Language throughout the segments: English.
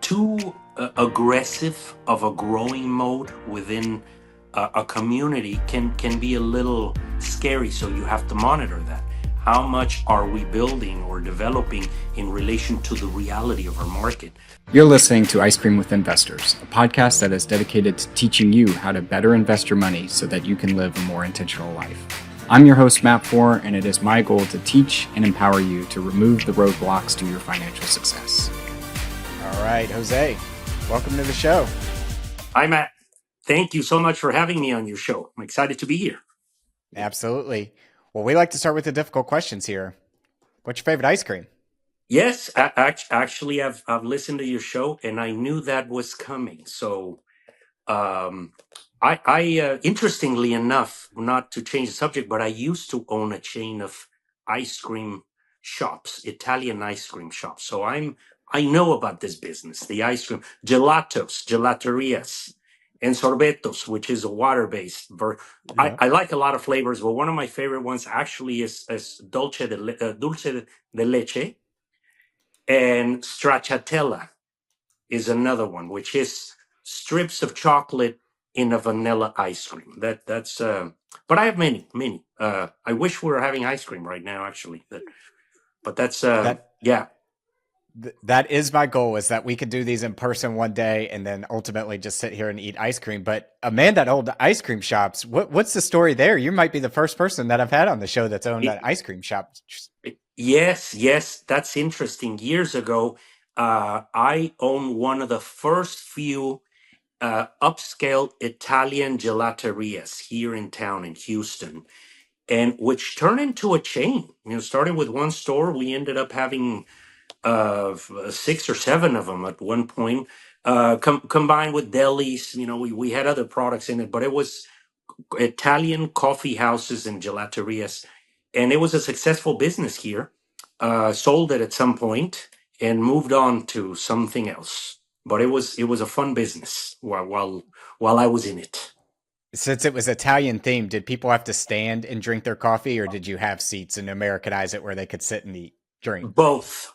too aggressive of a growing mode within a community can be a little scary. So you have to monitor that. How much are we building or developing in relation to the reality of our market? You're listening to Ice Cream with Investors, a podcast that is dedicated to teaching you how to better invest your money so that you can live a more intentional life. I'm your host, Matt Fore, and it is my goal to teach and empower you to remove the roadblocks to your financial success. All right, Jose, welcome to the show. Hi, Matt. Thank you so much for having me on your show. I'm excited to be here. Absolutely. Well, we like to start with the difficult questions here. What's your favorite ice cream? Yes, actually, I've listened to your show, and I knew that was coming. So, um, I interestingly enough, not to change the subject, but I used to own a chain of ice cream shops, Italian ice cream shops. So I know about this business, the ice cream, gelatos, gelaterias, and sorbetos, which is a water-based. Yeah. I like a lot of flavors, but one of my favorite ones actually is dulce de leche, and stracciatella is another one, which is strips of chocolate in a vanilla ice cream. But I have many. I wish we were having ice cream right now, actually. But that's That yeah. that is my goal, is that we could do these in person one day and then ultimately just sit here and eat ice cream. But Amanda owned ice cream shops. What's the story there? You might be the first person that I've had on the show that's owned an ice cream shop. Yes, that's interesting. Years ago, I owned one of the first few upscale Italian gelaterias here in town in Houston, and which turned into a chain. Starting with one store, we ended up having 6 or 7 of them at one point, combined with delis. We had other products in it, but it was Italian coffee houses and gelaterias, and it was a successful business here. Sold it at some point and moved on to something else. But it was a fun business while I was in it. Since it was Italian themed, did people have to stand and drink their coffee, or did you have seats and Americanize it where they could sit and eat, drink? Both.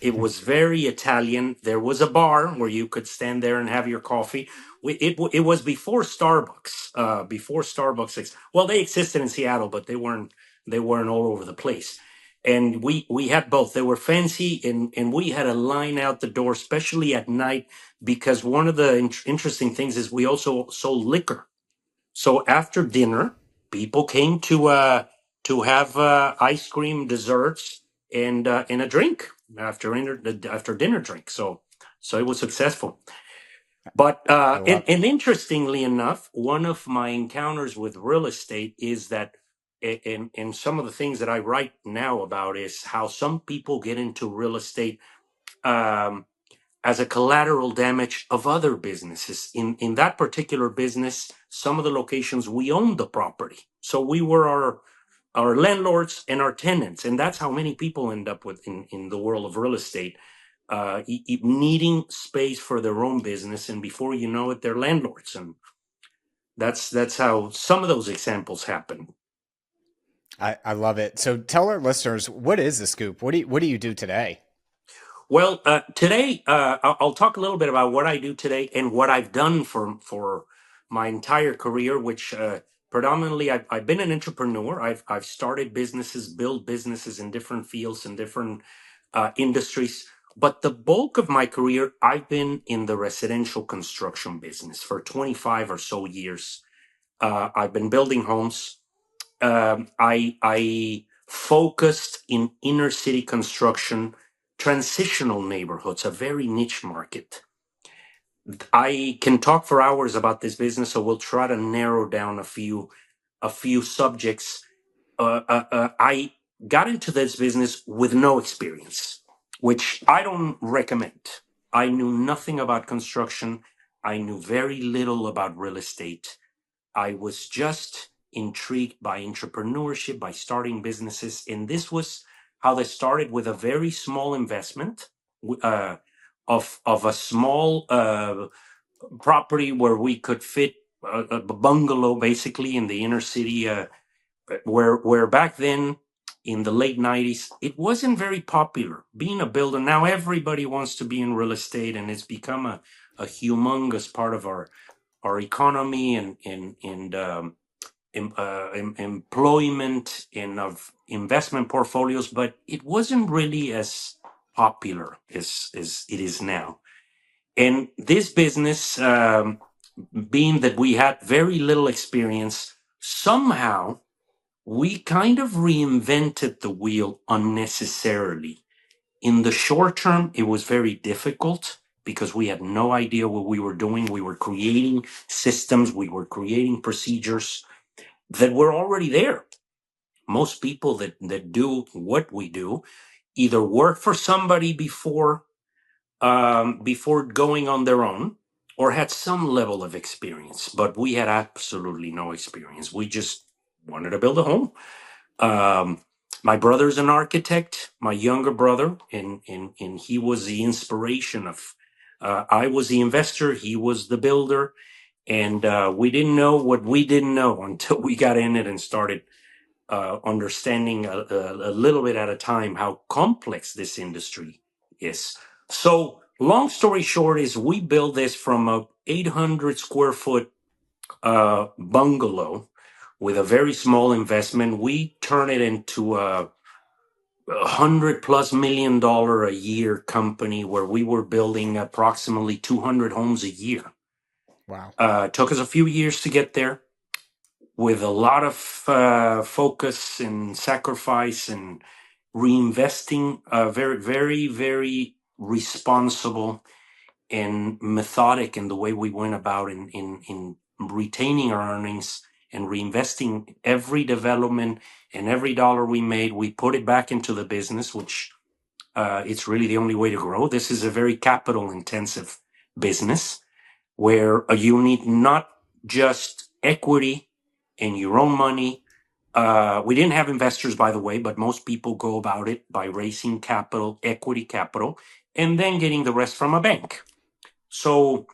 It was very Italian. There was a bar where you could stand there and have your coffee. It was before Starbucks. Before Starbucks. Well, they existed in Seattle, but they weren't all over the place. And we had both. They were fancy, and we had a line out the door, especially at night, because one of the interesting things is we also sold liquor. So after dinner, people came to have ice cream, desserts, and a drink after dinner drink. So it was successful. But I and, love. and interestingly enough, one of my encounters with real estate is that, and some of the things that I write now about is how some people get into real estate. Um, as a collateral damage of other businesses. In that particular business, some of the locations we owned the property, so we were our landlords and our tenants, and that's how many people end up with in the world of real estate, needing space for their own business, and before you know it, they're landlords, and that's how some of those examples happen. I love it. So tell our listeners, what is the scoop? What do you do today? Well, today I'll talk a little bit about what I do today and what I've done for my entire career, which predominantly I've been an entrepreneur. I've started businesses, built businesses in different fields and different industries. But the bulk of my career, I've been in the residential construction business for 25 or so years. I've been building homes. I focused in inner city construction, transitional neighborhoods, a very niche market. I can talk for hours about this business, so we'll try to narrow down a few subjects. I got into this business with no experience, which I don't recommend. I knew nothing about construction. I knew very little about real estate. I was just intrigued by entrepreneurship, by starting businesses. And this was how they started, with a very small investment, uh, of a small property where we could fit a bungalow basically in the inner city, where back then in the late 90s, it wasn't very popular being a builder. Now everybody wants to be in real estate, and it's become a humongous part of our economy and employment and of investment portfolios, but it wasn't really as popular as it is now. And this business, being that we had very little experience, somehow we kind of reinvented the wheel unnecessarily. In the short term, it was very difficult because we had no idea what we were doing. We were creating systems, we were creating procedures that were already there. Most people that do what we do either work for somebody before going on their own, or had some level of experience, but we had absolutely no experience. We just wanted to build a home. Um, my brother's an architect, my younger brother, and he was the inspiration of. I was the investor, he was the builder, and we didn't know what we didn't know until we got in it and started understanding a little bit at a time how complex this industry is. So, long story short, is we built this from a 800 square foot bungalow with a very small investment. We turn it into a $100+ million a year company where we were building approximately 200 homes a year. Wow. It took us a few years to get there, with a lot of focus and sacrifice and reinvesting, very, very, very responsible and methodic in the way we went about in retaining our earnings and reinvesting every development, and every dollar we made, we put it back into the business, which it's really the only way to grow. This is a very capital intensive business where you need not just equity and your own money. We didn't have investors, by the way, but most people go about it by raising capital, equity capital, and then getting the rest from a bank. So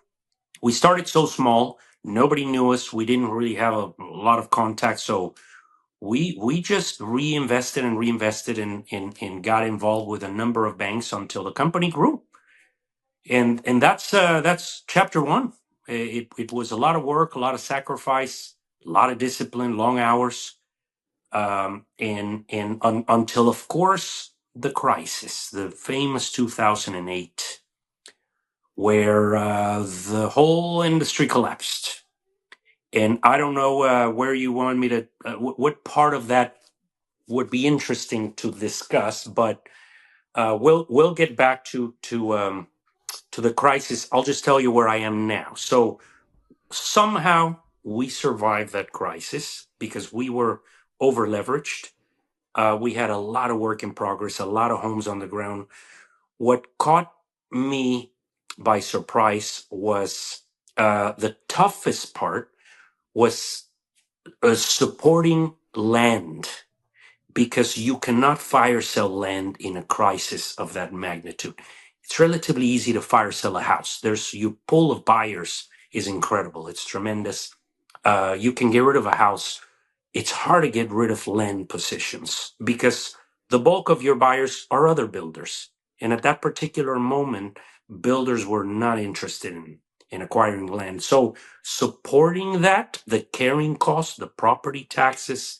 we started so small, nobody knew us. We didn't really have a lot of contacts. So we just reinvested and got involved with a number of banks until the company grew. And that's chapter one. It was a lot of work, a lot of sacrifice, a lot of discipline, long hours, until, of course, the crisis, the famous 2008, where the whole industry collapsed. And I don't know where you want me to, what part of that would be interesting to discuss, but we'll get back to the crisis. I'll just tell you where I am now. So somehow we survived that crisis because we were over leveraged. We had a lot of work in progress, a lot of homes on the ground. What caught me by surprise was the toughest part was supporting land, because you cannot fire sell land in a crisis of that magnitude. It's relatively easy to fire sell a house. There's your pool of buyers is incredible. It's tremendous. You can get rid of a house. It's hard to get rid of land positions because the bulk of your buyers are other builders. And at that particular moment, builders were not interested in acquiring land. So supporting that, the carrying costs, the property taxes,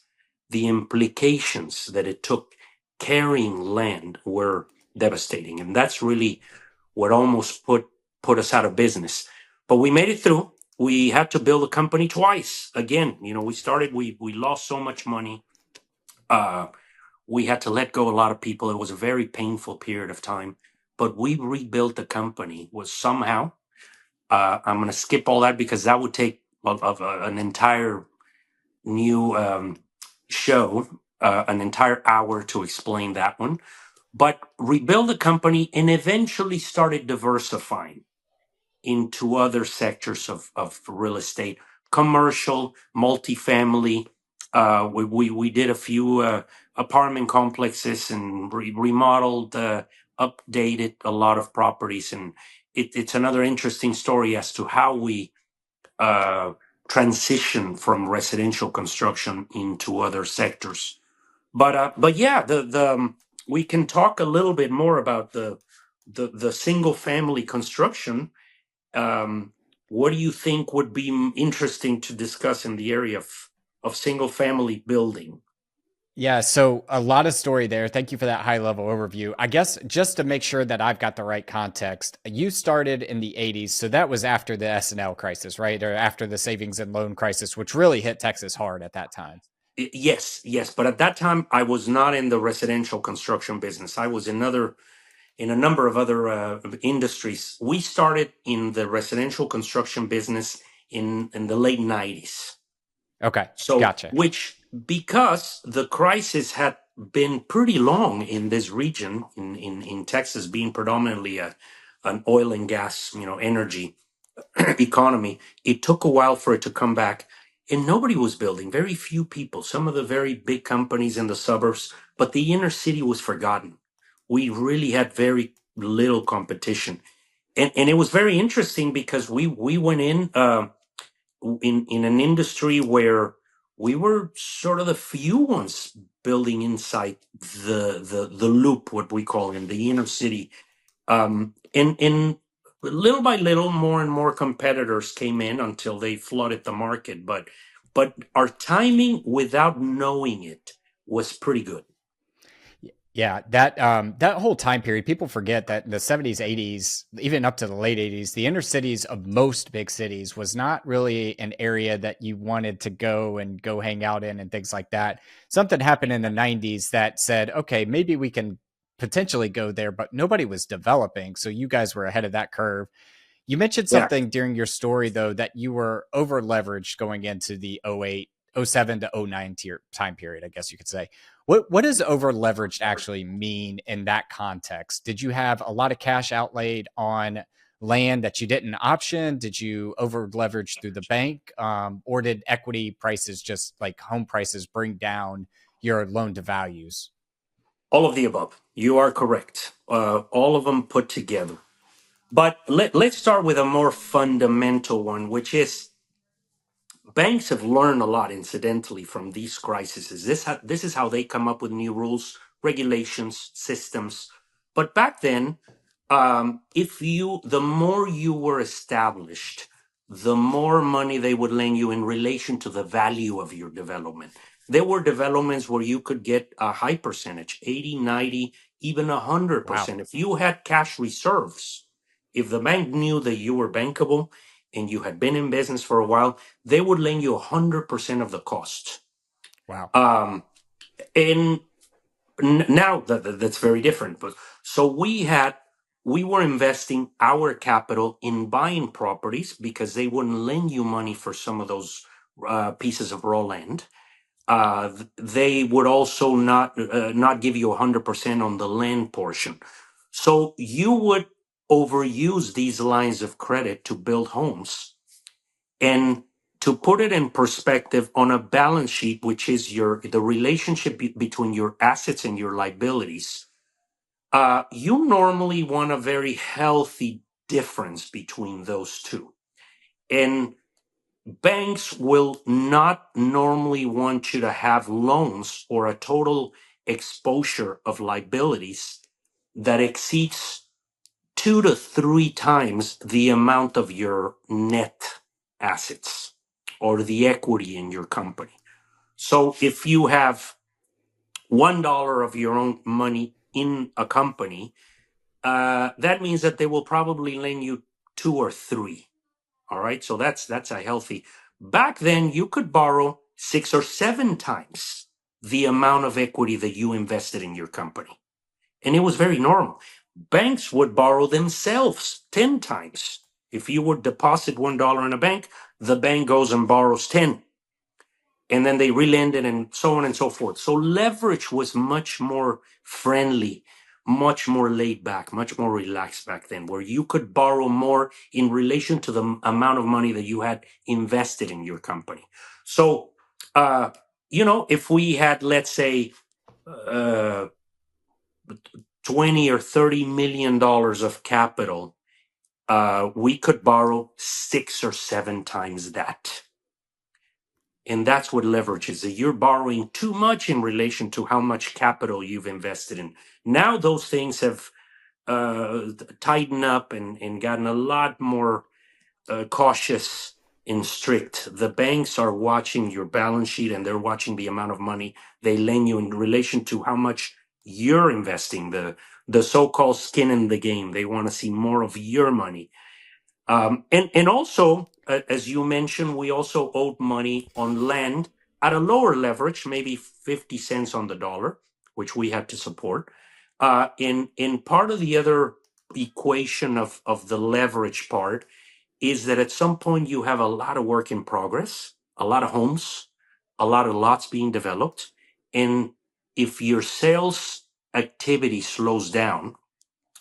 the implications that it took carrying land were devastating. And that's really what almost put us out of business. But we made it through. We had to build a company twice. Again, we lost so much money. We had to let go a lot of people. It was a very painful period of time. But we rebuilt the company. Was somehow, I'm going to skip all that because that would take an entire new show, an entire hour to explain that one. But rebuild the company and eventually started diversifying into other sectors of real estate, commercial, multifamily. We did a few apartment complexes and remodeled, updated a lot of properties. And it's another interesting story as to how we transition from residential construction into other sectors. But yeah, we can talk a little bit more about the single family construction. Um, what do you think would be interesting to discuss in the area of single family building? Yeah, so a lot of story there. Thank you for that high level overview. I guess just to make sure that I've got the right context, you started in the 80s, so that was after the S&L crisis, right? Or after the savings and loan crisis, which really hit Texas hard at that time. Yes, yes, but at that time I was not in the residential construction business. I was in a number of other industries. We started in the residential construction business in the late 90s. Okay, So, gotcha. which because the crisis had been pretty long in this region, in Texas, being predominantly an oil and gas, energy economy, it took a while for it to come back. And nobody was building, very few people, some of the very big companies in the suburbs, but the inner city was forgotten. We really had very little competition. And it was very interesting because we went in an industry where we were sort of the few ones building inside the loop, what we call in the inner city. And little by little, more and more competitors came in until they flooded the market. But our timing, without knowing it, was pretty good. Yeah, that whole time period, people forget that in the 70s, 80s, even up to the late 80s, the inner cities of most big cities was not really an area that you wanted to go hang out in and things like that. Something happened in the 90s that said, okay, maybe we can potentially go there, but nobody was developing. So you guys were ahead of that curve. You mentioned Yeah. something during your story, though, that you were over leveraged going into the '08, '07 to '09 time period, I guess you could say. What does over leveraged actually mean in that context? Did you have a lot of cash outlaid on land that you didn't option? Did you over leverage through the bank? Or did equity prices, just like home prices, bring down your loan to values? All of the above. You are correct. All of them put together. But let's start with a more fundamental one, which is banks have learned a lot, incidentally, from these crises. This is how they come up with new rules, regulations, systems. But back then, the more you were established, the more money they would lend you in relation to the value of your development. There were developments where you could get a high percentage, 80, 90, even Wow. 100%. If you had cash reserves, if the bank knew that you were bankable and you had been in business for a while, they would lend you 100% of the cost. Wow. Um, and now that's very different. But so we were investing our capital in buying properties because they wouldn't lend you money for some of those pieces of raw land. They would also not give you 100% on the land portion. So you would overuse these lines of credit to build homes. And to put it in perspective on a balance sheet, which is the relationship between your assets and your liabilities, you normally want a very healthy difference between those two. And banks will not normally want you to have loans or a total exposure of liabilities that exceeds 2 to 3 times the amount of your net assets or the equity in your company. So if you have $1 of your own money in a company, that means that they will probably lend you 2 or 3. All right, so that's a healthy. Back then, you could borrow 6 or 7 times the amount of equity that you invested in your company. And it was very normal. Banks would borrow themselves 10 times. If you would deposit $1 in a bank, the bank goes and borrows 10. And then they relend it and so on and so forth. So leverage was much more friendly, much more laid back, much more relaxed back then, where you could borrow more in relation to the amount of money that you had invested in your company. So, if we had, let's say, uh, 20 or 30 million dollars of capital, we could borrow 6 or 7 times that. And that's what leverage is. That you're borrowing too much in relation to how much capital you've invested in. Now those things have tightened up and gotten a lot more cautious and strict. The banks are watching your balance sheet and they're watching the amount of money they lend you in relation to how much you're investing, the so-called skin in the game. They want to see more of your money. And also, as you mentioned, we also owed money on land at a lower leverage, maybe 50 cents on the dollar, which we had to support. In part of the other equation of the leverage part is that at some point you have a lot of work in progress, a lot of homes, a lot of lots being developed. And if your sales activity slows down,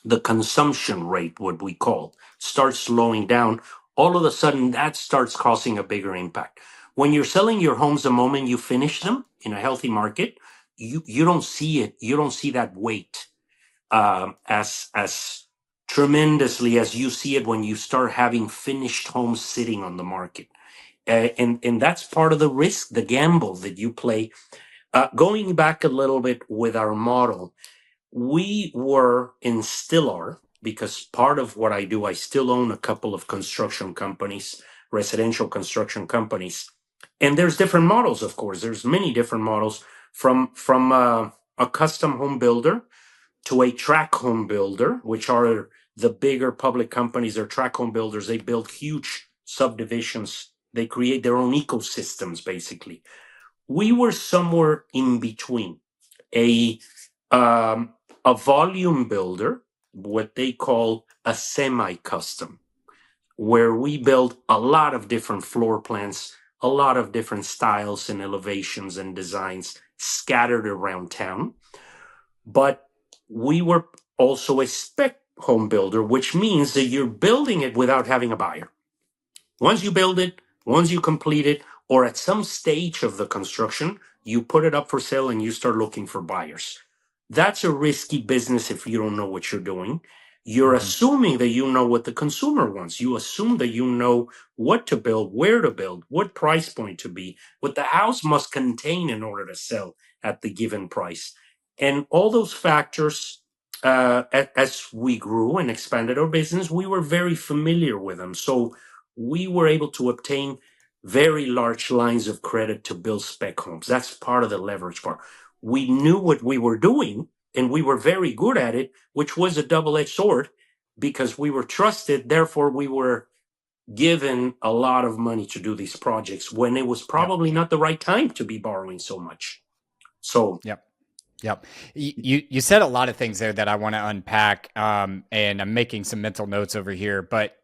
the consumption rate, what we call, starts slowing down, all of a sudden that starts causing a bigger impact. When you're selling your homes the moment you finish them in a healthy market, you don't see it. You don't see that weight as tremendously as you see it when you start having finished homes sitting on the market. And that's part of the risk, the gamble that you play. Going back a little bit with our model, we were and still are, because part of what I do, I still own a couple of construction companies, residential construction companies. And there's different models, of course. There's many different models from a custom home builder to a track home builder, which are the bigger public companies. They're track home builders. They build huge subdivisions. They create their own ecosystems, basically. We were somewhere in between a um, a volume builder, what they call a semi-custom, where we build a lot of different floor plans, a lot of different styles and elevations and designs scattered around town. But we were also a spec home builder, which means that you're building it without having a buyer. Once you build it, once you complete it, or at some stage of the construction, you put it up for sale and you start looking for buyers. That's a risky business if you don't know what you're doing. You're Mhm. assuming that you know what the consumer wants. You assume that you know what to build, where to build, what price point to be, what the house must contain in order to sell at the given price. And all those factors, as we grew and expanded our business, we were very familiar with them. So we were able to obtain very large lines of credit to build spec homes. That's part of the leverage part. We knew what we were doing and we were very good at it, which was a double-edged sword because we were trusted. Therefore, we were given a lot of money to do these projects when it was Yep. probably not the right time to be borrowing so much. So, Yep. Yep. You said a lot of things there that I want to unpack, and I'm making some mental notes over here. But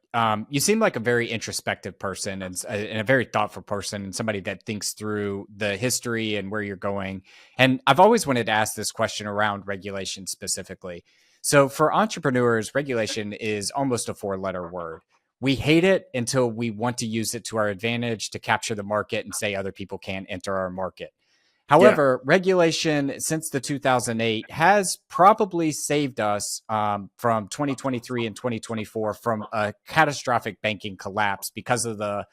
you seem like a very introspective person and a very thoughtful person and somebody that thinks through the history and where you're going. And I've always wanted to ask this question around regulation specifically. So for entrepreneurs, regulation is almost a four-letter word. We hate it until we want to use it to our advantage to capture the market and say other people can't enter our market. yeah, However, regulation since the 2008 has probably saved us from 2023 and 2024 from a catastrophic banking collapse because of the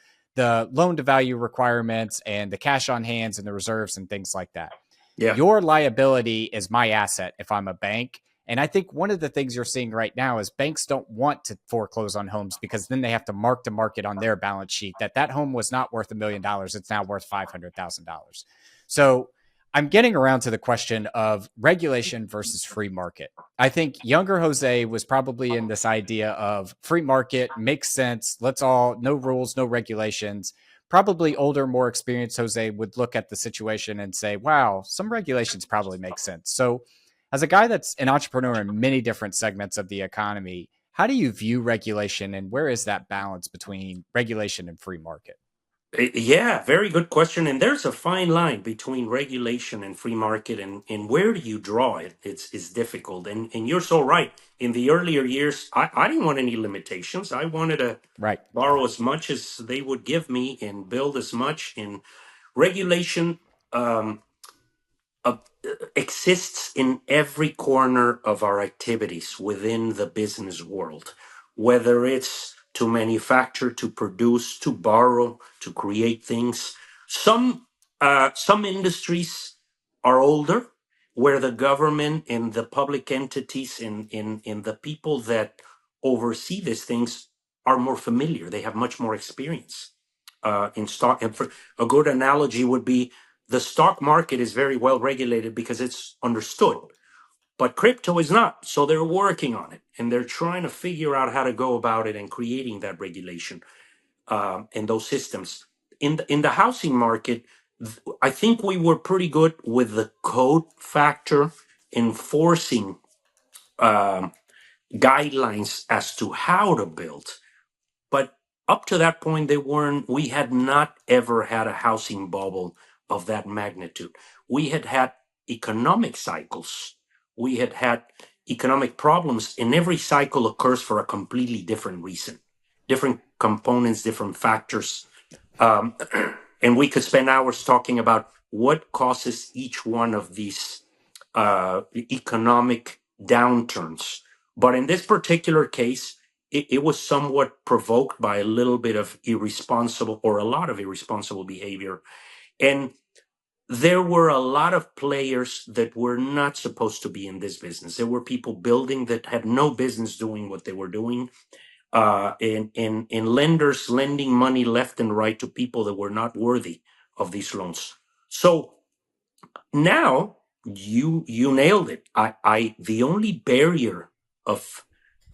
loan to value requirements and the cash on hands and the reserves and things like that. yeah, Your liability is my asset if I'm a bank. And I think one of the things you're seeing right now is banks don't want to foreclose on homes because then they have to mark to market on their balance sheet that home was not worth $1 million. It's now worth $500,000. So I'm getting around to the question of regulation versus free market. I think younger Jose was probably in this idea of free market makes sense. Let's all, no rules, no regulations. Probably older, more experienced Jose would look at the situation and say, wow, some regulations probably make sense. So, as a guy that's an entrepreneur in many different segments of the economy, how do you view regulation and where is that balance between regulation and free market? Yeah, very good question. And there's a fine line between regulation and free market, and where do you draw it? It's difficult. And you're so right. In the earlier years, I didn't want any limitations. I wanted to Right. borrow as much as they would give me and build as much. And regulation um, uh, exists in every corner of our activities within the business world, whether it's to manufacture, to produce, to borrow, to create things. Some industries are older, where the government and the public entities and the people that oversee these things are more familiar. They have much more experience in stock. And for a good analogy would be the stock market is very well regulated because it's understood, but crypto is not. So they're working on it and they're trying to figure out how to go about it and creating that regulation and those systems. In the housing market, I think we were pretty good with the code factor, enforcing guidelines as to how to build. But up to that point, we had not ever had a housing bubble of that magnitude. We had had economic cycles. We had had economic problems, and every cycle occurs for a completely different reason, different components, different factors. Um, and we could spend hours talking about what causes each one of these economic downturns. But in this particular case, it was somewhat provoked by a little bit of irresponsible or a lot of irresponsible behavior. And there were a lot of players that were not supposed to be in this business. There were people building that had no business doing what they were doing, and lenders lending money left and right to people that were not worthy of these loans. So now you nailed it. I the only barrier of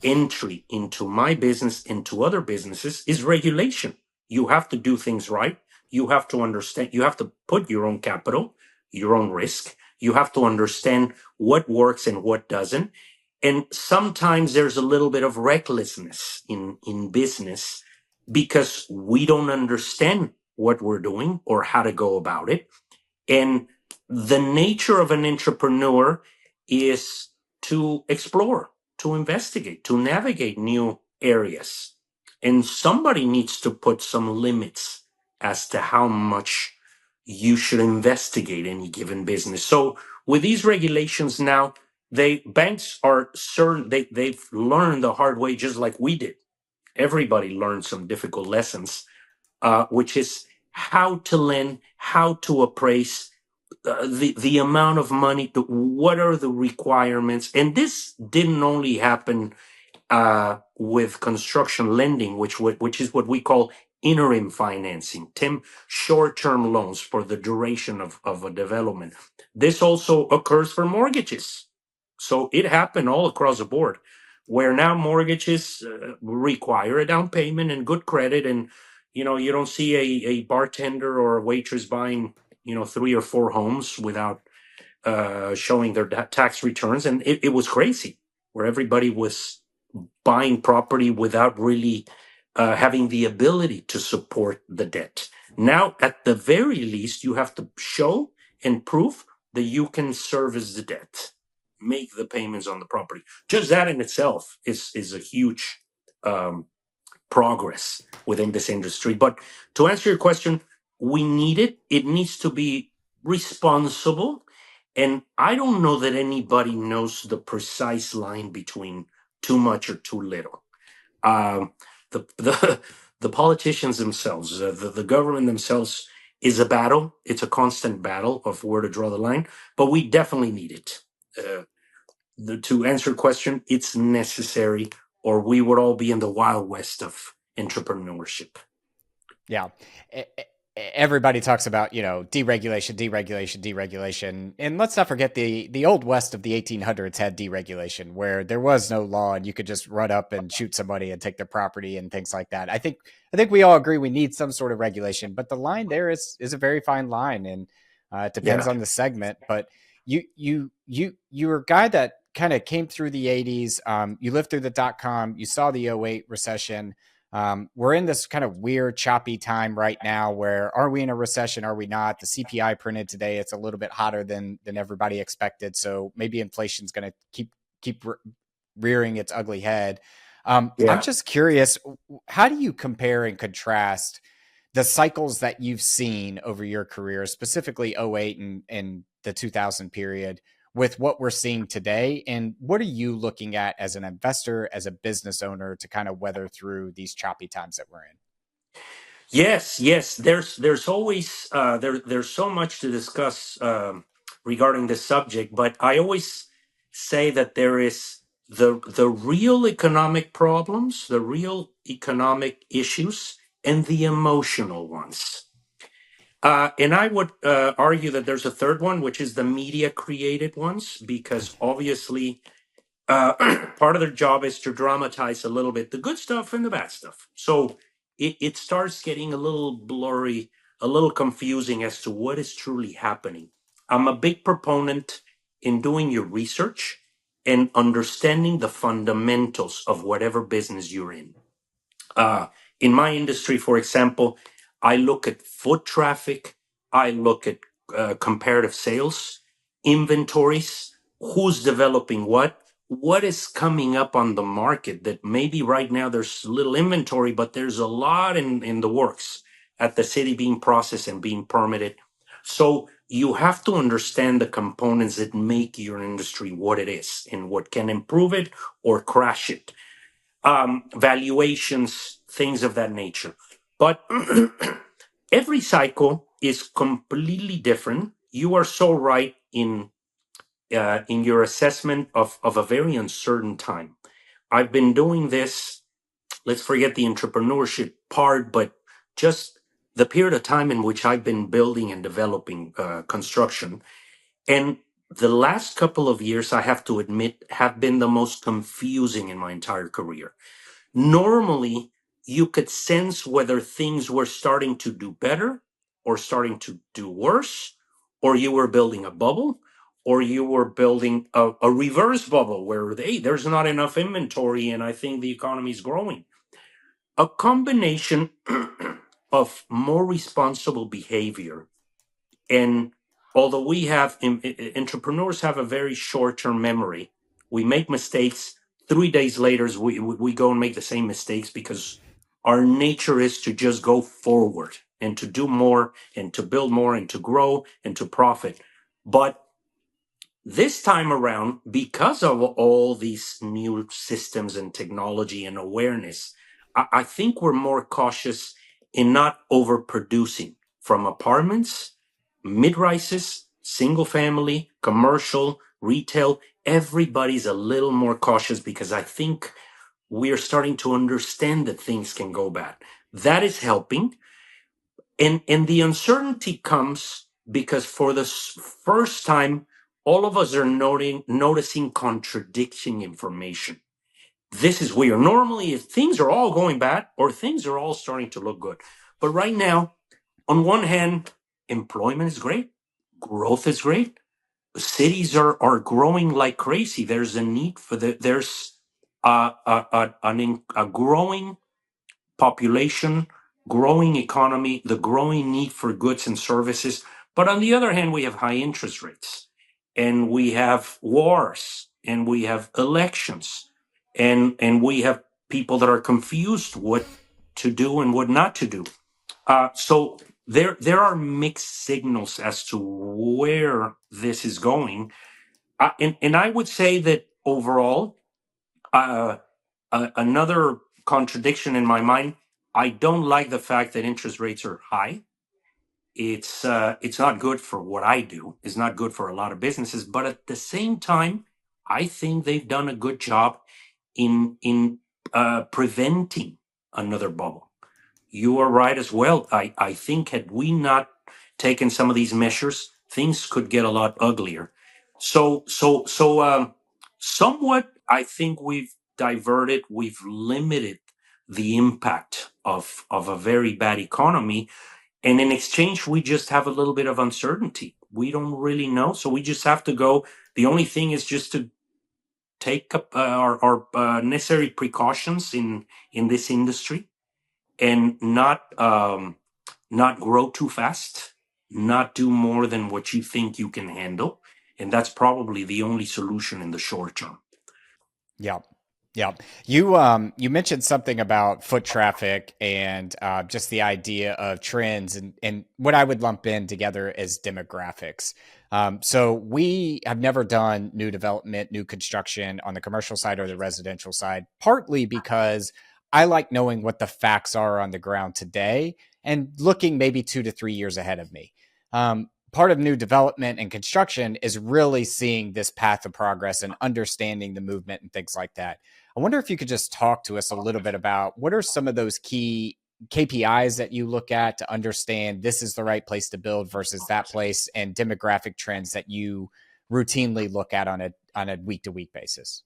entry into my business, into other businesses, is regulation. You have to do things right. You have to understand, you have to put your own capital, your own risk. You have to understand what works and what doesn't. And sometimes there's a little bit of recklessness in business because we don't understand what we're doing or how to go about it. And the nature of an entrepreneur is to explore, to investigate, to navigate new areas. And somebody needs to put some limits as to how much you should investigate any given business. So with these regulations now, banks are certain they've learned the hard way, just like we did. Everybody learned some difficult lessons, which is how to lend, how to appraise, the amount of money, what are the requirements. And this didn't only happen with construction lending, which is what we call interim financing, short-term loans for the duration of a development. This also occurs for mortgages. So it happened all across the board, where now mortgages require a down payment and good credit. And you don't see a bartender or a waitress buying 3 or 4 homes without showing their tax returns. And it was crazy, where everybody was buying property without really having the ability to support the debt. Now, at the very least, you have to show and prove that you can service the debt, make the payments on the property. Just that in itself is a huge um, progress within this industry. But to answer your question, we need it. It needs to be responsible. And I don't know that anybody knows the precise line between too much or too little. Um, the the politicians themselves, the government themselves, is a battle. It's a constant battle of where to draw the line. But we definitely need it. To answer your question, it's necessary, or we would all be in the wild west of entrepreneurship. Yeah. Everybody talks about, deregulation, deregulation, deregulation. And let's not forget the old west of the 1800s had deregulation, where there was no law and you could just run up and shoot somebody and take their property and things like that. I think we all agree we need some sort of regulation, but the line there is a very fine line, and it depends Yeah. on the segment. But you're a guy that kind of came through the 80s. You lived through the .com, you saw the '08 recession. We're in this kind of weird, choppy time right now where, are we in a recession? Are we not? The CPI printed today, it's a little bit hotter than everybody expected. So maybe inflation's going to keep rearing its ugly head. I'm Yeah. just curious, how do you compare and contrast the cycles that you've seen over your career, specifically '08 and the 2000 period, with what we're seeing today? And what are you looking at as an investor, as a business owner, to kind of weather through these choppy times that we're in? Yes. There's always there's so much to discuss regarding this subject, but I always say that there is the real economic problems, the real economic issues, and the emotional ones. And I would argue that there's a third one, which is the media created ones, because obviously part of their job is to dramatize a little bit the good stuff and the bad stuff. So it starts getting a little blurry, a little confusing as to what is truly happening. I'm a big proponent in doing your research and understanding the fundamentals of whatever business you're in. Uh, in my industry, for example, I look at foot traffic, I look at comparative sales, inventories, who's developing what is coming up on the market that maybe right now there's little inventory, but there's a lot in the works at the city being processed and being permitted. So you have to understand the components that make your industry what it is and what can improve it or crash it, valuations, things of that nature. But every cycle is completely different. You are so right in your assessment of a very uncertain time. I've been doing this. Let's forget the entrepreneurship part, but just the period of time in which I've been building and developing construction. And the last couple of years, I have to admit, have been the most confusing in my entire career. Normally you could sense whether things were starting to do better or starting to do worse, or you were building a bubble, or you were building a reverse bubble where hey, there's not enough inventory and I think the economy is growing. A combination of more responsible behavior, and although entrepreneurs have a very short-term memory, we make mistakes. 3 days later, we go and make the same mistakes because our nature is to just go forward and to do more and to build more and to grow and to profit. But this time around, because of all these new systems and technology and awareness, I think we're more cautious in not overproducing from apartments, mid rises, single family, commercial, retail. Everybody's a little more cautious because I think we are starting to understand that things can go bad. That is helping. And the uncertainty comes because for the first time, all of us are noticing contradicting information. This is weird. Normally, if things are all going bad or things are all starting to look good. But right now, on one hand, employment is great, growth is great. Cities are growing like crazy. There's a need for there's a growing population, growing economy, the growing need for goods and services. But on the other hand, we have high interest rates and we have wars and we have elections and we have people that are confused what to do and what not to do. So there are mixed signals as to where this is going. And I would say that overall, uh, another contradiction in my mind. I don't like the fact that interest rates are high. It's not good for what I do. It's not good for a lot of businesses. But at the same time, I think they've done a good job in preventing another bubble. You are right as well. I think had we not taken some of these measures, things could get a lot uglier. So somewhat, I think we've limited the impact of a very bad economy, and in exchange, we just have a little bit of uncertainty. We don't really know, so we just have to go. The only thing is just to take up our necessary precautions in this industry and not grow too fast, not do more than what you think you can handle, and that's probably the only solution in the short term. Yeah. Yeah. You mentioned something about foot traffic and just the idea of trends and what I would lump in together as demographics. So we have never done new development, new construction on the commercial side or the residential side, partly because I like knowing what the facts are on the ground today and looking maybe 2 to 3 years ahead of me. Part of new development and construction is really seeing this path of progress and understanding the movement and things like that. I wonder if you could just talk to us a little bit about what are some of those key KPIs that you look at to understand this is the right place to build versus that place, and demographic trends that you routinely look at on a week to week basis.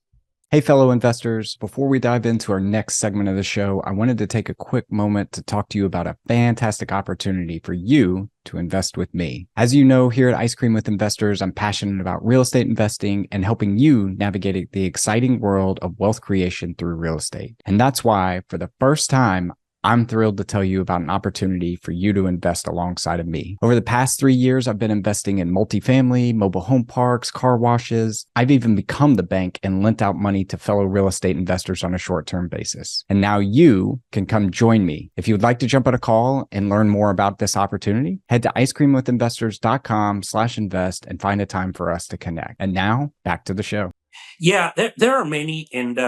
Hey, fellow investors, before we dive into our next segment of the show, I wanted to take a quick moment to talk to you about a fantastic opportunity for you to invest with me. As you know, here at Ice Cream with Investors, I'm passionate about real estate investing and helping you navigate the exciting world of wealth creation through real estate. And that's why, for the first time, I'm thrilled to tell you about an opportunity for you to invest alongside of me. Over the past 3 years, I've been investing in multifamily, mobile home parks, car washes. I've even become the bank and lent out money to fellow real estate investors on a short-term basis. And now you can come join me. If you would like to jump on a call and learn more about this opportunity, head to icecreamwithinvestors.com/invest and find a time for us to connect. And now back to the show. Yeah, there are many, and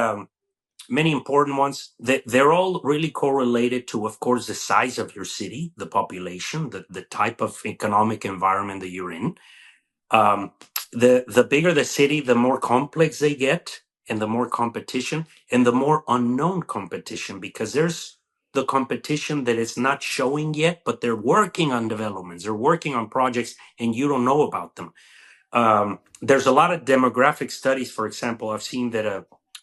many important ones. They're all really correlated to, of course, the size of your city, the population, the type of economic environment that you're in. The bigger the city, the more complex they get, and the more competition, and the more unknown competition, because there's the competition that is not showing yet, but they're working on developments, they're working on projects, and you don't know about them. There's a lot of demographic studies. For example, I've seen that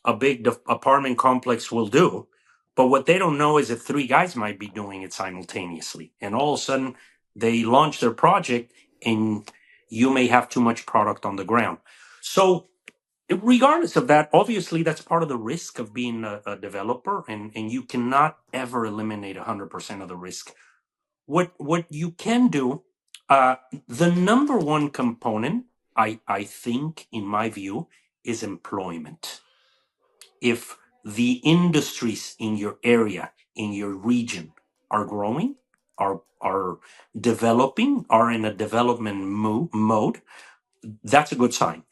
a big apartment complex will do, but what they don't know is that three guys might be doing it simultaneously, and all of a sudden they launch their project, and you may have too much product on the ground. So regardless of that, obviously that's part of the risk of being a developer, and you cannot ever eliminate 100% of the risk. What you can do, uh, the number one component, I think, in my view, is employment. If the industries in your area, in your region, are growing, are developing, are in a development mode, that's a good sign.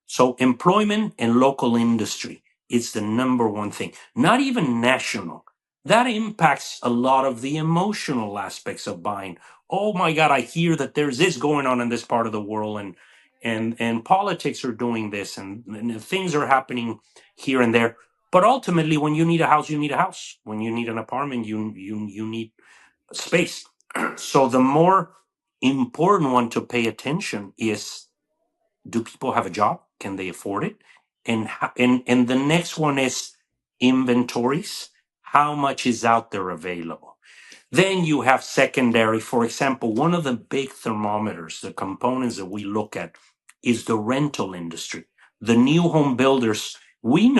So employment and local industry is the number one thing, not even national. That impacts a lot of the emotional aspects of buying. Oh my God, I hear that there's this going on in this part of the world, and politics are doing this, and things are happening here and there. But ultimately, when you need a house, you need a house. When you need an apartment, you need space. So the more important one to pay attention is, do people have a job? Can they afford it? And the next one is inventories. How much is out there available? Then you have secondary. For example, one of the big thermometers, the components that we look at, is the rental industry. The new home builders, we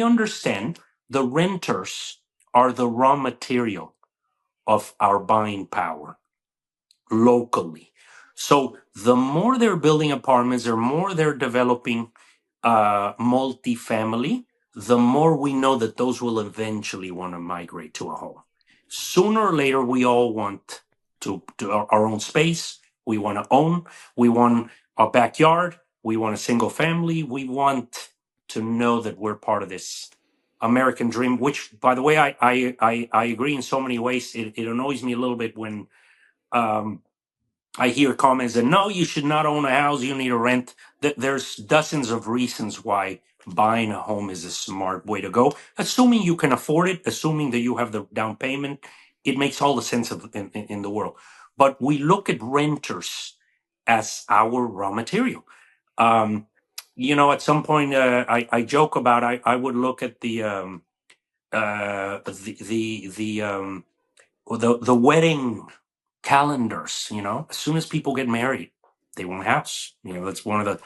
understand the renters are the raw material of our buying power locally. So the more they're building apartments, the more they're developing multifamily, the more we know that those will eventually want to migrate to a home. Sooner or later, we all want to our own space. We want to own. We want a backyard. We want a single family. We want to know that we're part of this American dream. Which, by the way, I agree in so many ways. It annoys me a little bit when um, I hear comments that no, you should not own a house, you need to rent. There's dozens of reasons why buying a home is a smart way to go. Assuming you can afford it, assuming that you have the down payment, it makes all the sense in the world. But we look at renters as our raw material. Um, at some point, I joke about I would look at the wedding calendars. As soon as people get married, they want a house. That's one of the,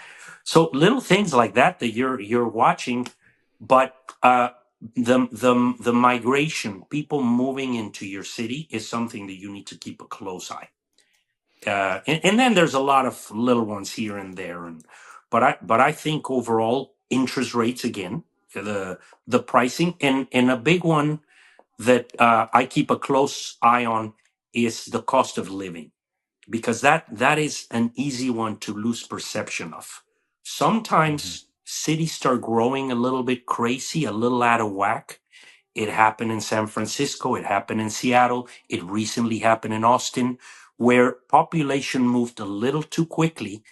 so little things like that that you're watching. But the migration, people moving into your city, is something that you need to keep a close eye. And then there's a lot of little ones here and there, but I think overall interest rates again, the pricing, and a big one that I keep a close eye on is the cost of living, because that is an easy one to lose perception of. Mhm. Sometimes cities start growing a little bit crazy, a little out of whack, It happened in San Francisco. It happened in Seattle. It recently happened in Austin, where population moved a little too quickly.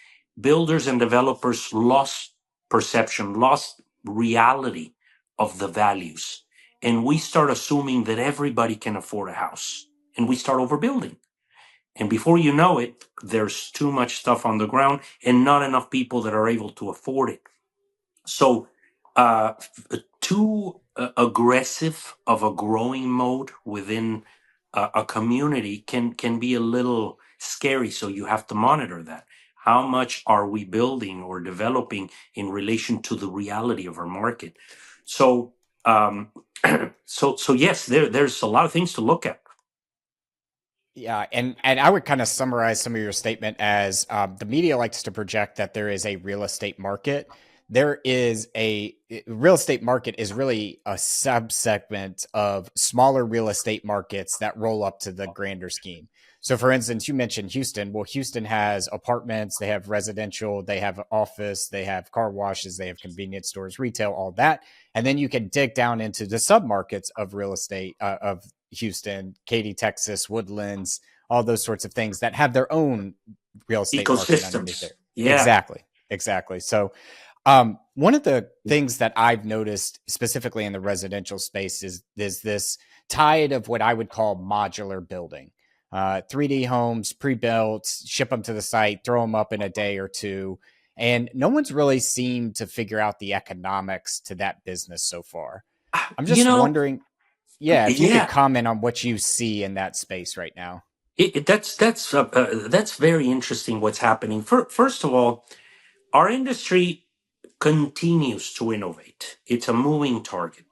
Builders and developers lost perception, lost reality of the values. And we start assuming that everybody can afford a house. And we start overbuilding. And before you know it, there's too much stuff on the ground and not enough people that are able to afford it. So, too aggressive of a growing mode within a community can be a little scary. So you have to monitor that. How much are we building or developing in relation to the reality of our market? So, so yes, there's a lot of things to look at. Yeah, and I would kind of summarize some of your statement as the media likes to project that there is a real estate market. There is a real estate market is really a subsegment of smaller real estate markets that roll up to the grander scheme. So, for instance, you mentioned Houston. Well, Houston has apartments, they have residential, they have office, they have car washes, they have convenience stores, retail, all that. And then you can dig down into the submarkets of real estate of Houston, Katy, Texas, Woodlands, all those sorts of things that have their own real estate market underneath Ecosystems. there. Yeah. Exactly. Exactly. So, one of the things that I've noticed specifically in the residential space is this tide of what I would call modular building. 3D homes, pre-built, ship them to the site, throw them up in a day or two. And no one's really seemed to figure out the economics to that business so far. I'm You just know, wondering, yeah, if you could yeah, comment on what you see in that space right now. that's very interesting what's happening. First of all, our industry continues to innovate. It's a moving target.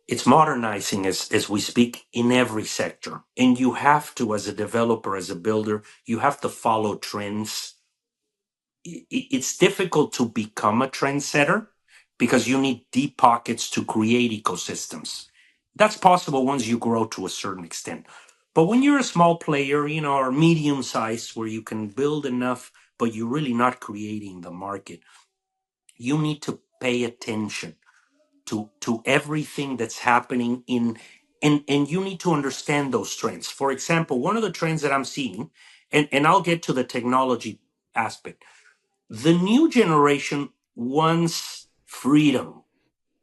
It's modernizing as we speak in every sector, and you have to, as a developer, as a builder, you have to follow trends. It's difficult to become a trendsetter because you need deep pockets to create ecosystems. That's possible once you grow to a certain extent. But when you're a small player, or medium size where you can build enough, but you're really not creating the market, you need to pay attention to everything that's happening and you need to understand those trends. For example, one of the trends that I'm seeing, and I'll get to the technology aspect, the new generation wants freedom.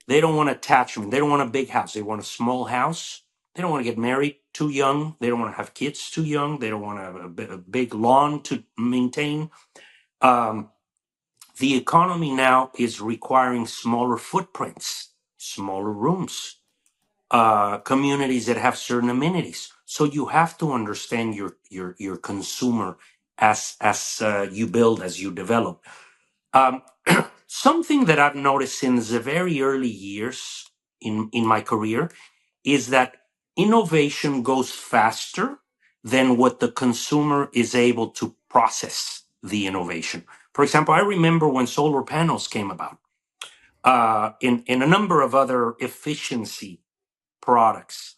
They don't want attachment. They don't want a big house. They want a small house. They don't want to get married too young. They don't want to have kids too young. They don't want to have a big lawn to maintain. Um, the economy now is requiring smaller footprints, smaller rooms, communities that have certain amenities. So you have to understand your consumer as you build, as you develop. Um, Something that I've noticed since the very early years in my career is that innovation goes faster than what the consumer is able to process the innovation. For example, I remember when solar panels came about, in a number of other efficiency products.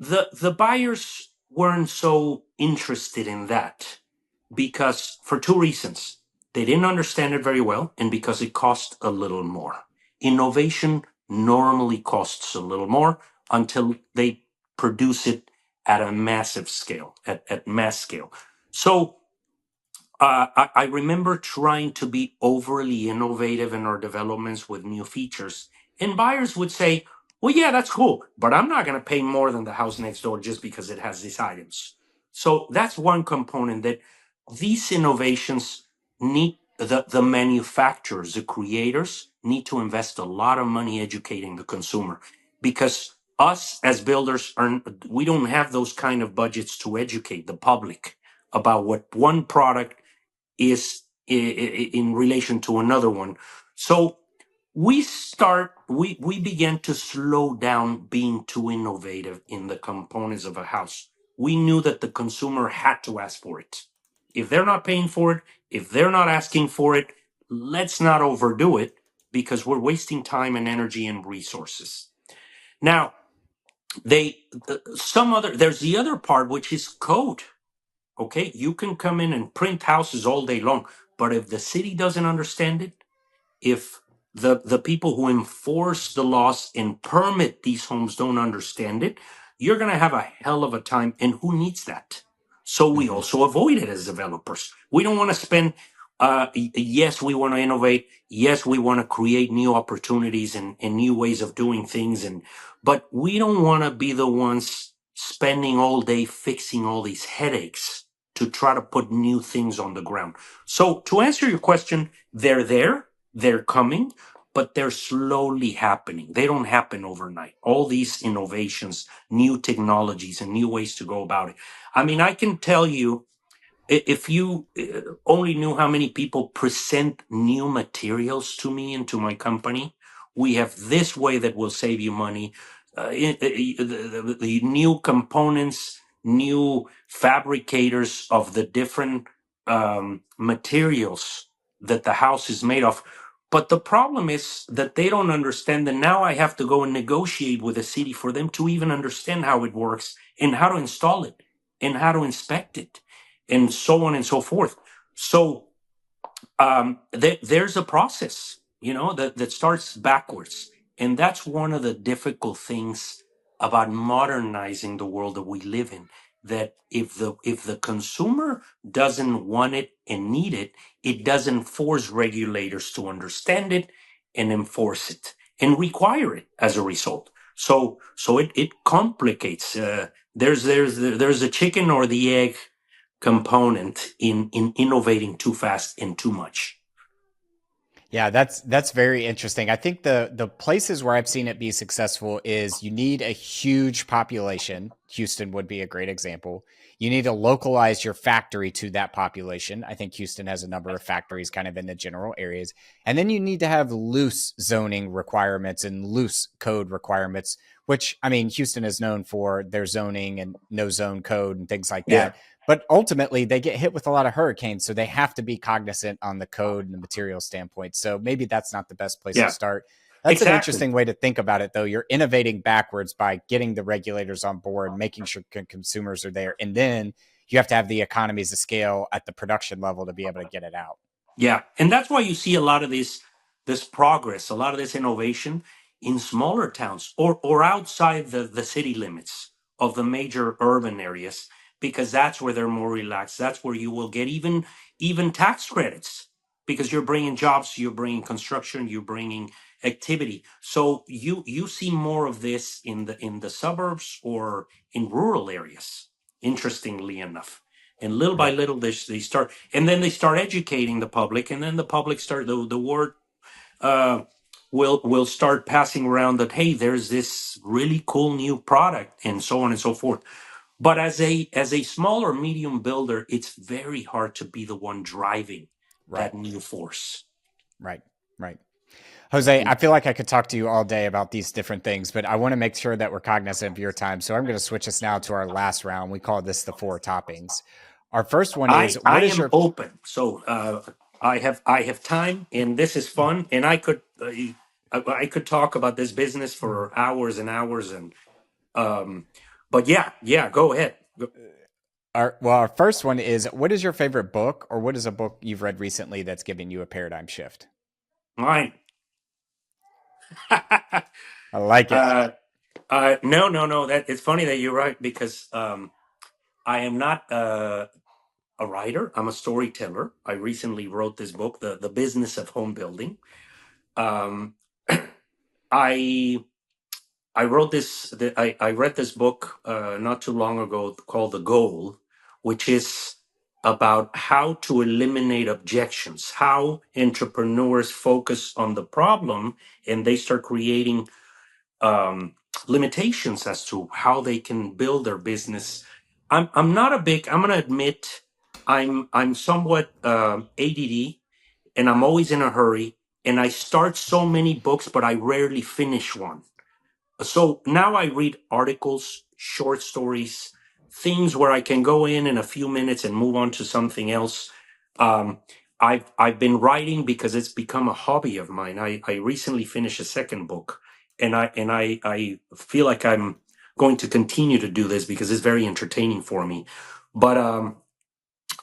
The buyers weren't so interested in that because for two reasons. They didn't understand it very well, and because it cost a little more. Innovation normally costs a little more until they produce it at a massive scale, at mass scale. So I remember trying to be overly innovative in our developments with new features, and buyers would say, "Well, yeah, that's cool, but I'm not going to pay more than the house next door just because it has these items." So that's one component that these innovations need the manufacturers, the creators need to invest a lot of money educating the consumer because us as builders we don't have those kind of budgets to educate the public about what one product is in relation to another one. So we began to slow down being too innovative in the components of a house. We knew that the consumer had to ask for it. If they're not paying for it, if they're not asking for it, let's not overdo it because we're wasting time and energy and resources. Now, there's the other part, which is code. Okay, you can come in and print houses all day long, but if the city doesn't understand it, if the people who enforce the laws and permit these homes don't understand it, you're going to have a hell of a time. And who needs that? So we Hmm. also avoid it as developers. We don't want to spend. Yes, we want to innovate. Yes, we want to create new opportunities and new ways of doing things. But we don't want to be the ones spending all day fixing all these headaches to try to put new things on the ground. So to answer your question, they're there, they're coming, but they're slowly happening. They don't happen overnight. All these innovations, new technologies, and new ways to go about it. I mean, I can tell you, if you only knew how many people present new materials to me and to my company, we have this way that will save you money. The new components, new fabricators of the different materials that the house is made of. But the problem is that they don't understand that now I have to go and negotiate with the city for them to even understand how it works and how to install it and how to inspect it and so on and so forth. So there's a process, that starts backwards, and that's one of the difficult things about modernizing the world that we live in. That if the consumer doesn't want it and need it, it doesn't force regulators to understand it and enforce it and require it as a result. So it complicates. There's a chicken or the egg component in innovating too fast and too much. Yeah, that's very interesting. I think the places where I've seen it be successful is you need a huge population. Houston would be a great example. You need to localize your factory to that population. I think Houston has a number of factories kind of in the general areas. And then you need to have loose zoning requirements and loose code requirements, which I mean, Houston is known for their zoning and no zone code and things like Yeah, that. But ultimately, they get hit with a lot of hurricanes, so they have to be cognizant on the code and the material standpoint. So maybe that's not the best place to yeah, start. That's an exactly. interesting way to think about it, though. You're innovating backwards by getting the regulators on board, making sure consumers are there, and then you have to have the economies of scale at the production level to be able to get it out. Yeah, and that's why you see a lot of this progress, a lot of this innovation in smaller towns or outside the city limits of the major urban areas, because that's where they're more relaxed. That's where you will get even tax credits because you're bringing jobs, you're bringing construction, you're bringing activity. So you see more of this in the suburbs or in rural areas. Interestingly enough, and little by Right. little they start, and then they start educating the public, and then the public start the word uh will start passing around that, hey, there's this really cool new product and so on and so forth. But as a small or medium builder, it's very hard to be the one driving Right. that new force. Right. Right. Jose, I feel like I could talk to you all day about these different things, but I want to make sure that we're cognizant of your time. So I'm going to switch us now to our last round. We call this the four toppings. Our first one is I what is am your open, so I have time, and this is fun, and I could talk about this business for hours and hours, and but yeah, go ahead. our first one is what is your favorite book or what is a book you've read recently that's giving you a paradigm shift? Mine. I like it. uh, no. That it's funny that you're right, because I am not a writer. I'm a storyteller. I recently wrote this book, the Business of Home Building. Um, I I wrote this. I read this book not too long ago called The Goal, which is about how to eliminate objections, how entrepreneurs focus on the problem and they start creating um, limitations as to how they can build their business. I'm not a big. I'm gonna admit I'm somewhat ADD, and I'm always in a hurry, and I start so many books, but I rarely finish one. So now I read articles, short stories, things where I can go in a few minutes and move on to something else. Um, I've been writing because it's become a hobby of mine. I recently finished a second book, and I feel like I'm going to continue to do this because it's very entertaining for me. But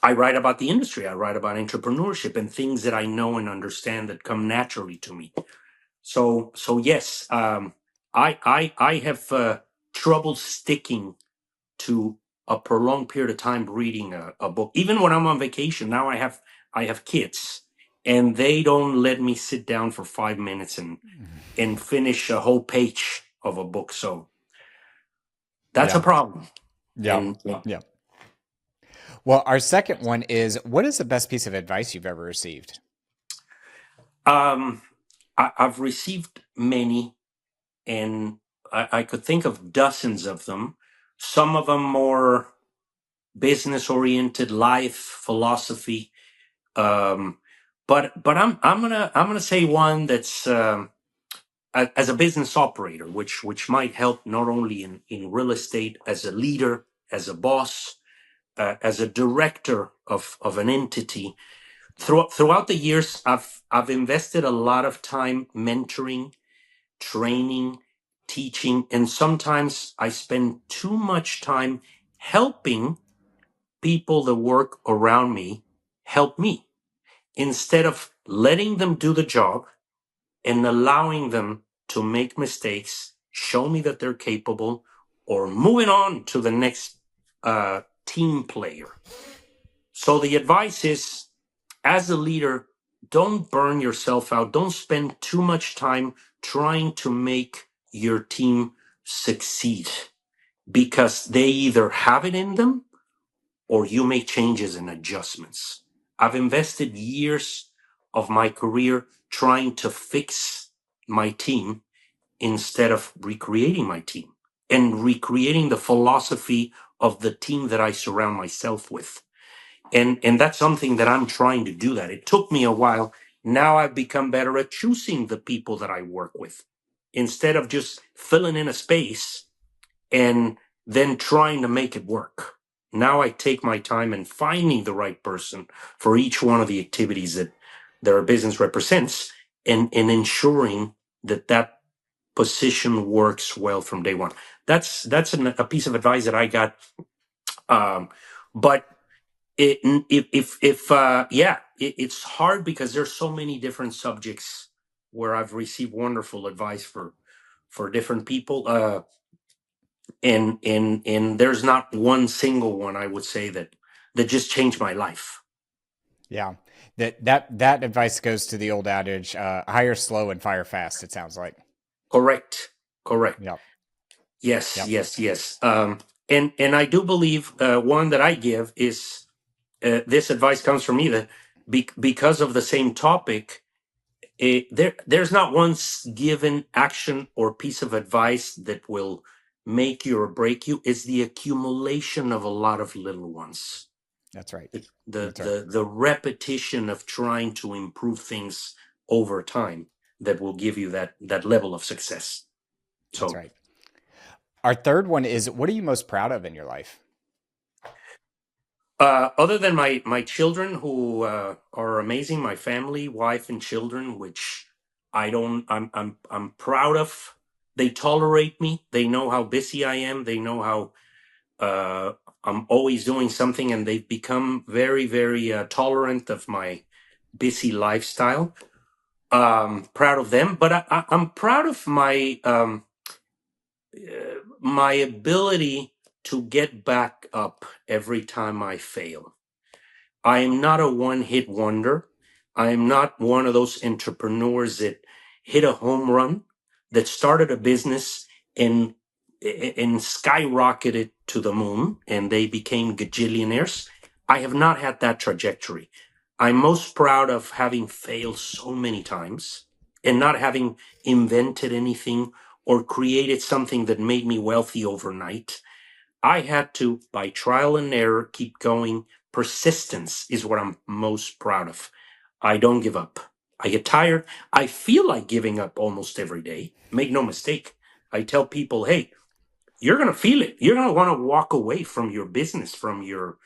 I write about the industry. I write about entrepreneurship and things that I know and understand that come naturally to me. So yes, I have trouble sticking to a prolonged period of time reading a book. Even when I'm on vacation, now I have kids, and they don't let me sit down for 5 minutes and finish a whole page of a book. So that's a Yeah. problem. Yeah. And Yeah. Well, our second one is, what is the best piece of advice you've ever received? um, I've received many, and I could think of dozens of them. Some of them more business oriented, life philosophy. Um, but I'm gonna say one that's as a business operator, which might help not only in real estate, as a leader, as a boss, as a director of an entity. Throughout the years, I've invested a lot of time mentoring, training, teaching, and sometimes I spend too much time helping people that work around me help me, instead of letting them do the job and allowing them to make mistakes, show me that they're capable, or moving on to the next team player. So the advice is, as a leader, don't burn yourself out. Don't spend too much time trying to make your team succeed, because they either have it in them or you make changes and adjustments. I've invested years of my career trying to fix my team instead of recreating my team and recreating the philosophy of the team that I surround myself with. And that's something that I'm trying to do. That it took me a while. Now I've become better at choosing the people that I work with, instead of just filling in a space and then trying to make it work. Now I take my time in finding the right person for each one of the activities that our business represents, and ensuring that that position works well from day one. That's a piece of advice that I got. But if yeah, it's hard because there's so many different subjects where I've received wonderful advice for different people. And there's not one single one, I would say, that just changed my life. Yeah. That advice goes to the old adage, hire slow and fire fast, it sounds like. Correct. Correct. Yep. Yes, Yep. yes, yes. And I do believe one that I give is, this advice comes from me, that because of the same topic, there's not one given action or piece of advice that will make you or break you. It's the accumulation of a lot of little ones. That's right. the That's right. the repetition of trying to improve things over time that will give you that level of success. That's So right. Our third one is, what are you most proud of in your life? other than my children, who are amazing, my family, wife and children, which I'm proud of. They tolerate me. They know how busy I am. They know how I'm always doing something, and they've become very, very tolerant of my busy lifestyle. Proud of them, but I'm proud of my ability to get back up every time I fail. I am not a one-hit wonder. I am not one of those entrepreneurs that hit a home run, that started a business and and skyrocketed to the moon and they became gajillionaires. I have not had that trajectory. I'm most proud of having failed so many times and not having invented anything or created something that made me wealthy overnight. I had to, by trial and error, keep going. Persistence is what I'm most proud of. I don't give up. I get tired. I feel like giving up almost every day. Make no mistake. I tell people, hey, you're gonna feel it. You're gonna want to walk away from your business, from your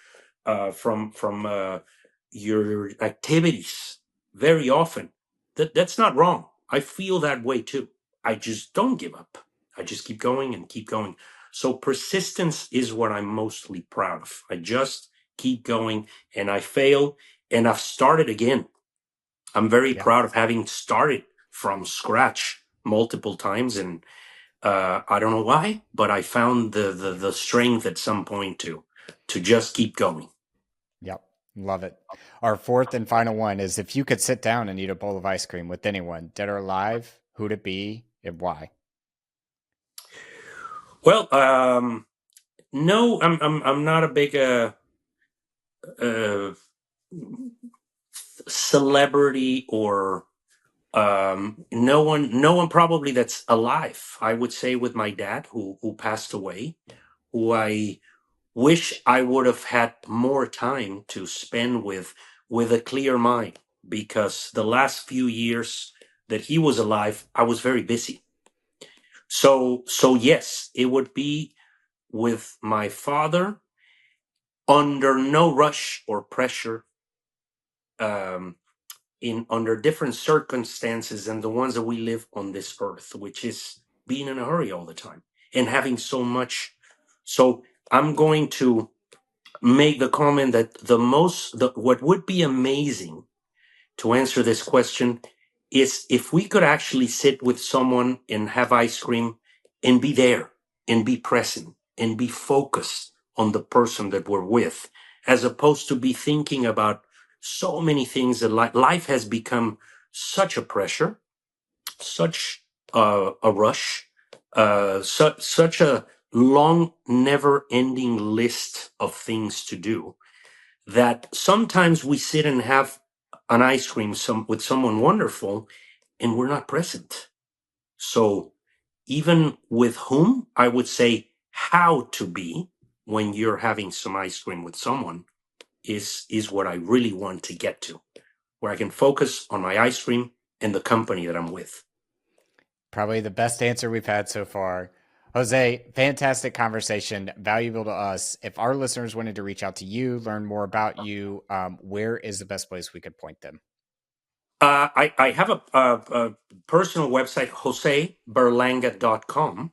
activities very often. That's not wrong. I feel that way too. I just don't give up. I just keep going and keep going. So persistence is what I'm mostly proud of. I just keep going, and I fail, and I've started again. I'm very proud of having started from scratch multiple times, and I don't know why, but I found the strength at some point to just keep going. Yep. Love it. Our fourth and final one is, if you could sit down and eat a bowl of ice cream with anyone, dead or alive, who'd it be and why? Well, no, I'm not a big uh, celebrity or no one probably that's alive. I would say with my dad who passed away, who I wish I would have had more time to spend with a clear mind, because the last few years that he was alive, I was very busy. So yes, it would be with my father, under no rush or pressure, um, in under different circumstances than the ones that we live on this earth, which is being in a hurry all the time and having so much. So I'm going to make the comment that what would be amazing to answer this question is if we could actually sit with someone and have ice cream and be there and be present and be focused on the person that we're with, as opposed to be thinking about so many things that life has become such a pressure, such a rush, such a long, never ending list of things to do, that sometimes we sit and have an ice cream with someone wonderful and we're not present. So even with whom, I would say how to be when you're having some ice cream with someone is what I really want to get to, where I can focus on my ice cream and the company that I'm with. Probably the best answer we've had so far. Jose, fantastic conversation, valuable to us. If our listeners wanted to reach out to you, learn more about you, where is the best place we could point them? I have a personal website, joseberlanga.com.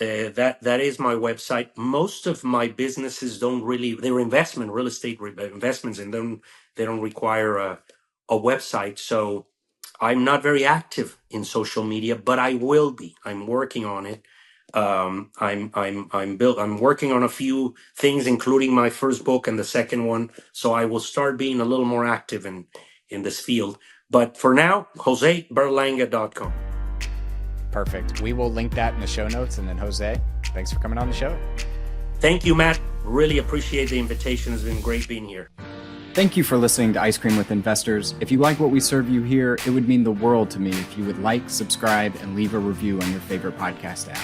That is my website. Most of my businesses don't really, they're real estate investments, and they don't require a website. So I'm not very active in social media, but I will be. I'm working on it. I'm working on a few things, including my first book and the second one. So I will start being a little more active in this field. But for now, joseberlanga.com. Perfect. We will link that in the show notes. And then, Jose, thanks for coming on the show. Thank you, Matt. Really appreciate the invitation. It's been great being here. Thank you for listening to Ice Cream with Investors. If you like what we serve you here, it would mean the world to me if you would like, subscribe, and leave a review on your favorite podcast app.